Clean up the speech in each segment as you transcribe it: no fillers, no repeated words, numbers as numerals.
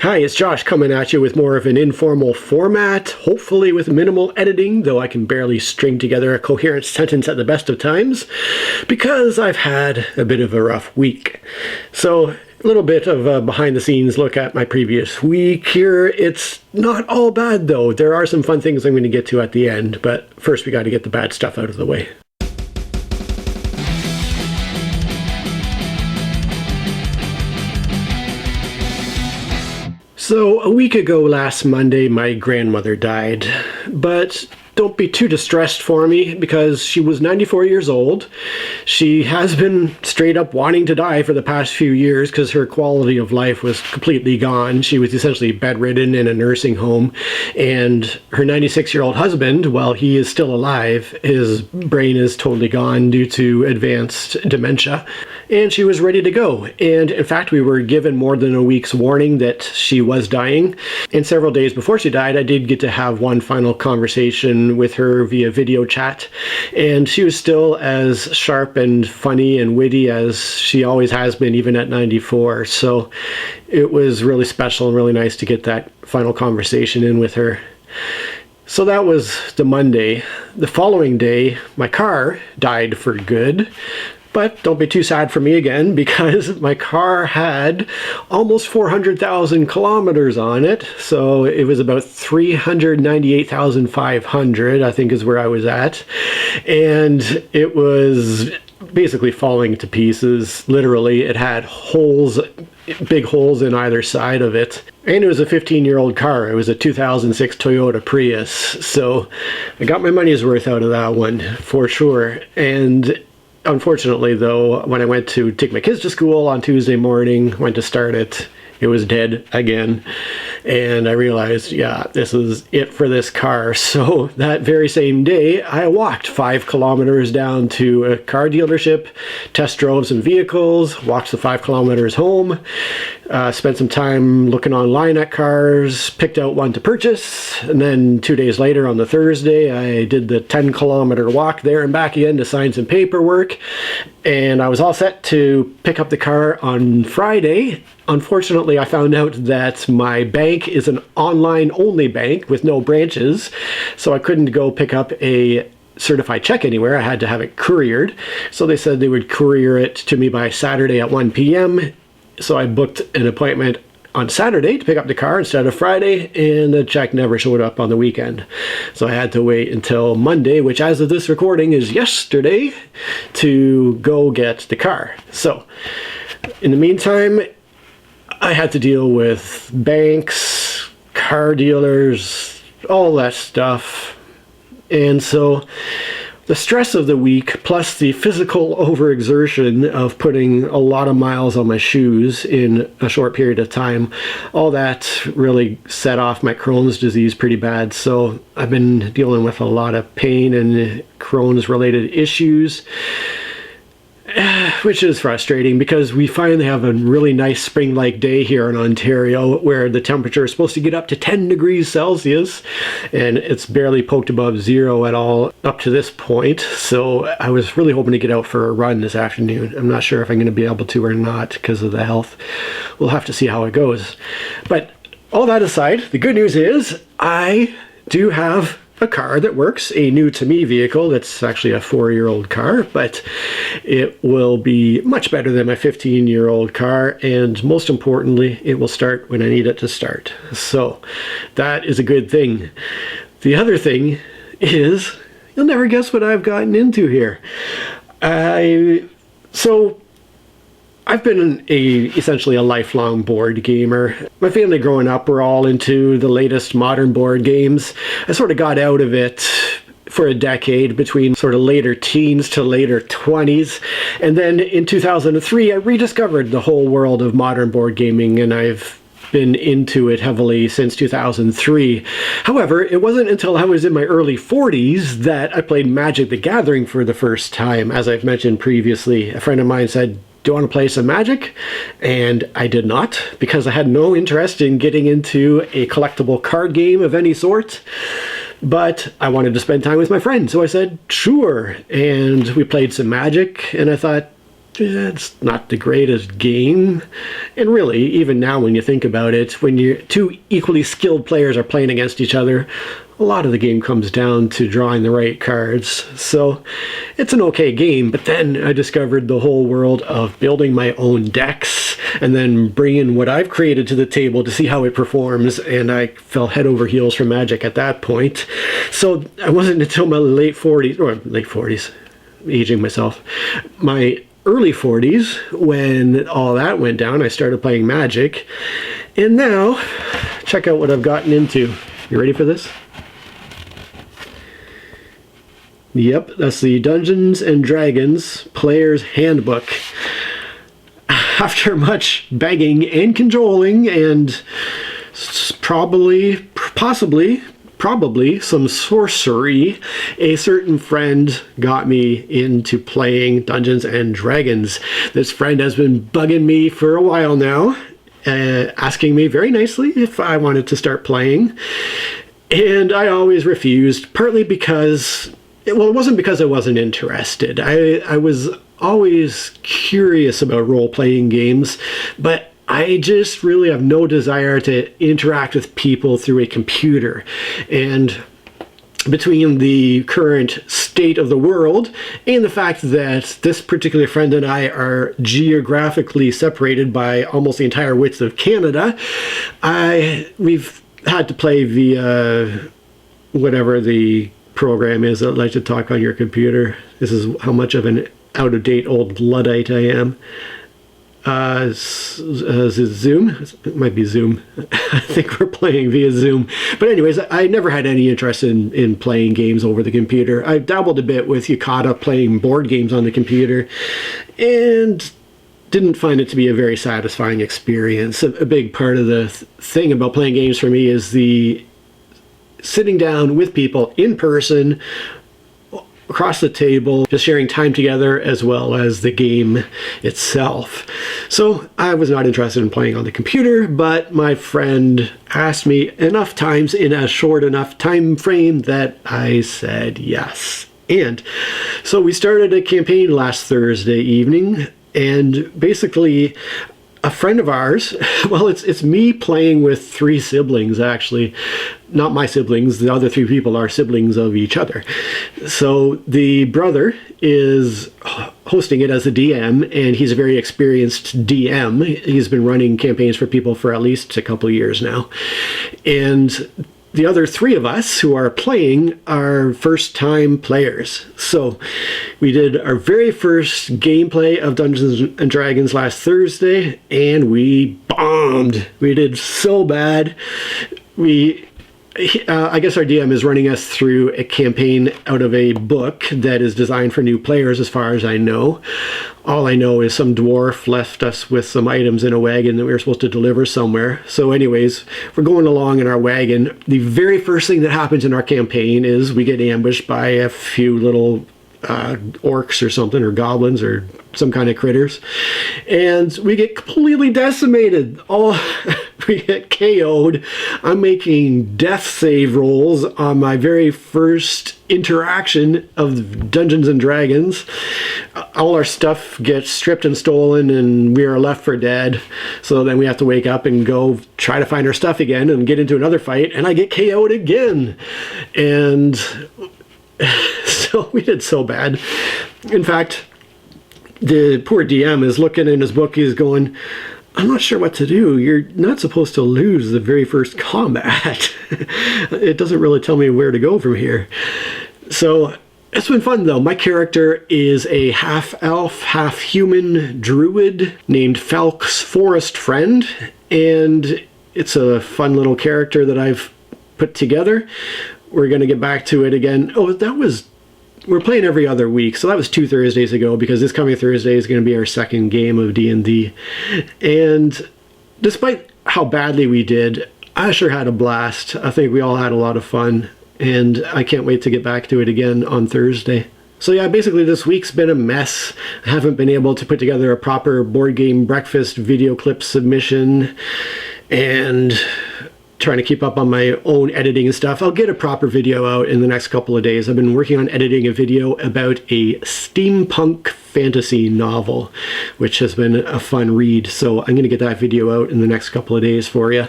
Hi, it's Josh coming at you with more of an informal format, hopefully with minimal editing, though I can barely string together a coherent sentence at the best of times, because I've had a bit of a rough week. So, a little bit of a behind-the-scenes look at my previous week here. It's not all bad, though. There are some fun things I'm going to get to at the end, but first we got to get the bad stuff out of the way. So, a week ago last Monday, my grandmother died, but don't be too distressed for me because she was 94 years old. She has been straight up wanting to die for the past few years because her quality of life was completely gone. She was essentially bedridden in a nursing home, and her 96-year-old husband, while he is still alive, his brain is totally gone due to advanced dementia, and she was ready to go. And in fact, we were given more than a week's warning that she was dying, and several days before she died, I did get to have one final conversation with her via video chat, and she was still as sharp and funny and witty as she always has been, even at 94. So it was really special and really nice to get that final conversation in with her. So that was the Monday. The following day, my car died for good. But don't be too sad for me again, because my car had almost 400,000 kilometers on it. So it was about 398,500, I think is where I was at. And it was basically falling to pieces. Literally, it had holes, big holes in either side of it. And it was a 15-year-old car. It was a 2006 Toyota Prius. So I got my money's worth out of that one, for sure. And unfortunately, though, when I went to take my kids to school on Tuesday morning, went to start it, it was dead again. And I realized, yeah, this is it for this car. So that very same day, I walked 5 kilometers down to a car dealership, test drove some vehicles, walked the 5 kilometers home, spent some time looking online at cars, picked out one to purchase, and then 2 days later on the Thursday, I did the 10-kilometer walk there and back again to sign some paperwork, and I was all set to pick up the car on Friday. Unfortunately, I found out that my bank is an online-only bank with no branches, so I couldn't go pick up a certified check anywhere. I had to have it couriered. So they said they would courier it to me by Saturday at 1 p.m. So I booked an appointment on Saturday to pick up the car instead of Friday, and the check never showed up on the weekend. So I had to wait until Monday, which as of this recording is yesterday, to go get the car. So in the meantime, I had to deal with banks, car dealers, all that stuff. And so the stress of the week, plus the physical overexertion of putting a lot of miles on my shoes in a short period of time, all that really set off my Crohn's disease pretty bad. So I've been dealing with a lot of pain and Crohn's related issues, which is frustrating because we finally have a really nice spring-like day here in Ontario where the temperature is supposed to get up to 10 degrees Celsius, and it's barely poked above zero at all up to this point. So I was really hoping to get out for a run this afternoon. I'm not sure if I'm going to be able to or not because of the health. We'll have to see how it goes. But all that aside, the good news is I do have a car that works, a new-to-me vehicle. That's actually a 4-year-old car, but it will be much better than my 15-year-old car, and most importantly, it will start when I need it to start. So that is a good thing. The other thing is, you'll never guess what I've gotten into here. I've been essentially a lifelong board gamer. My family growing up were all into the latest modern board games. I sort of got out of it for a decade between sort of later teens to later 20s. And then in 2003, I rediscovered the whole world of modern board gaming, and I've been into it heavily since 2003. However, it wasn't until I was in my early 40s that I played Magic the Gathering for the first time. As I've mentioned previously, a friend of mine said, "Do you want to play some Magic?" And I did not, because I had no interest in getting into a collectible card game of any sort. But I wanted to spend time with my friend, so I said, sure. And we played some Magic, and I thought, it's not the greatest game. And really, even now when you think about it, when two equally skilled players are playing against each other, a lot of the game comes down to drawing the right cards. So it's an okay game, but then I discovered the whole world of building my own decks and then bringing what I've created to the table to see how it performs, and I fell head over heels for Magic at that point. So I wasn't until my late 40s, aging myself, my early 40s, when all that went down, I started playing Magic. And now, check out what I've gotten into. You ready for this? Yep, that's the Dungeons and Dragons Player's Handbook. After much begging and cajoling and possibly some sorcery, a certain friend got me into playing Dungeons and Dragons. This friend has been bugging me for a while now, asking me very nicely if I wanted to start playing. And I always refused, partly because... Well, it wasn't because I wasn't interested. I was always curious about role-playing games, but I just really have no desire to interact with people through a computer. And between the current state of the world and the fact that this particular friend and I are geographically separated by almost the entire width of Canada, we've had to play via whatever the program is that lets you talk on your computer. This is how much of an out-of-date old Luddite I am. Is it Zoom? It might be Zoom. I think we're playing via Zoom. But anyways, I never had any interest in playing games over the computer. I dabbled a bit with Yukata, playing board games on the computer, and didn't find it to be a very satisfying experience. A big part of the thing about playing games for me is the sitting down with people in person, across the table, just sharing time together, as well as the game itself. So I was not interested in playing on the computer, but my friend asked me enough times in a short enough time frame that I said yes. And so we started a campaign last Thursday evening, and basically a friend of ours, well, it's me playing with three siblings, actually. Not my siblings, the other three people are siblings of each other. So the brother is hosting it as a DM, and he's a very experienced DM. He's been running campaigns for people for at least a couple of years now. And the other three of us who are playing are first-time players. So we did our very first gameplay of Dungeons and Dragons last Thursday, and we bombed. We did so bad. I guess our DM is running us through a campaign out of a book that is designed for new players, as far as I know. All I know is some dwarf left us with some items in a wagon that we were supposed to deliver somewhere. So anyways, we're going along in our wagon. The very first thing that happens in our campaign is we get ambushed by a few little orcs or something, or goblins, or some kind of critters, and we get completely decimated. We get KO'd. I'm making death save rolls on my very first interaction of Dungeons and Dragons. All our stuff gets stripped and stolen, and we are left for dead. So then we have to wake up and go try to find our stuff again and get into another fight, and I get KO'd again. And so we did so bad. In fact, the poor DM is looking in his book, he's going, I'm not sure what to do. You're not supposed to lose the very first combat. It doesn't really tell me where to go from here. So it's been fun, though. My character is a half-elf, half-human druid named Falk's Forest Friend, and it's a fun little character that I've put together. We're going to get back to it again. We're playing every other week, so that was 2 Thursdays ago, because this coming Thursday is going to be our second game of D&D. And despite how badly we did, I sure had a blast. I think we all had a lot of fun, and I can't wait to get back to it again on Thursday. So yeah, basically this week's been a mess. I haven't been able to put together a proper board game breakfast video clip submission, and trying to keep up on my own editing and stuff. I'll get a proper video out in the next couple of days. I've been working on editing a video about a steampunk fantasy novel, which has been a fun read. So I'm going to get that video out in the next couple of days for you.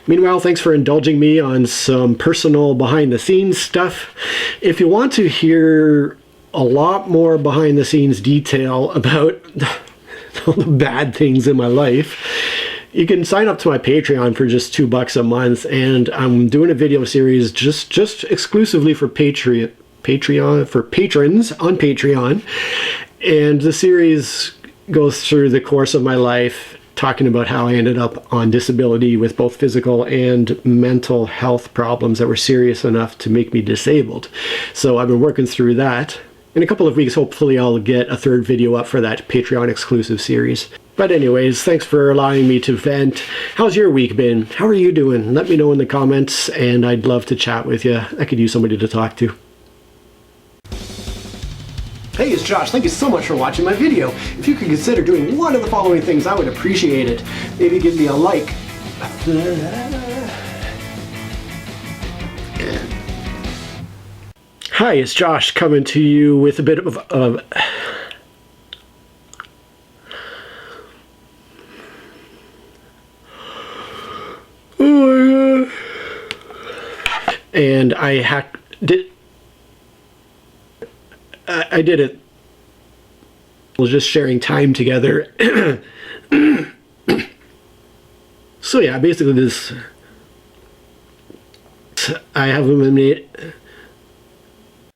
Meanwhile, thanks for indulging me on some personal behind-the-scenes stuff. If you want to hear a lot more behind-the-scenes detail about all the bad things in my life, you can sign up to my Patreon for just $2 a month, and I'm doing a video series just exclusively for patrons on Patreon. And the series goes through the course of my life, talking about how I ended up on disability with both physical and mental health problems that were serious enough to make me disabled. So I've been working through that. In a couple of weeks, hopefully I'll get a third video up for that Patreon exclusive series. But anyways, thanks for allowing me to vent. How's your week been? How are you doing? Let me know in the comments, and I'd love to chat with you. I could use somebody to talk to. Hey, it's Josh. Thank you so much for watching my video. If you could consider doing one of the following things, I would appreciate it. Maybe give me a like. Hi, it's Josh coming to you with a bit of oh my god. And I did it. We're just sharing time together. So yeah, basically I have eliminated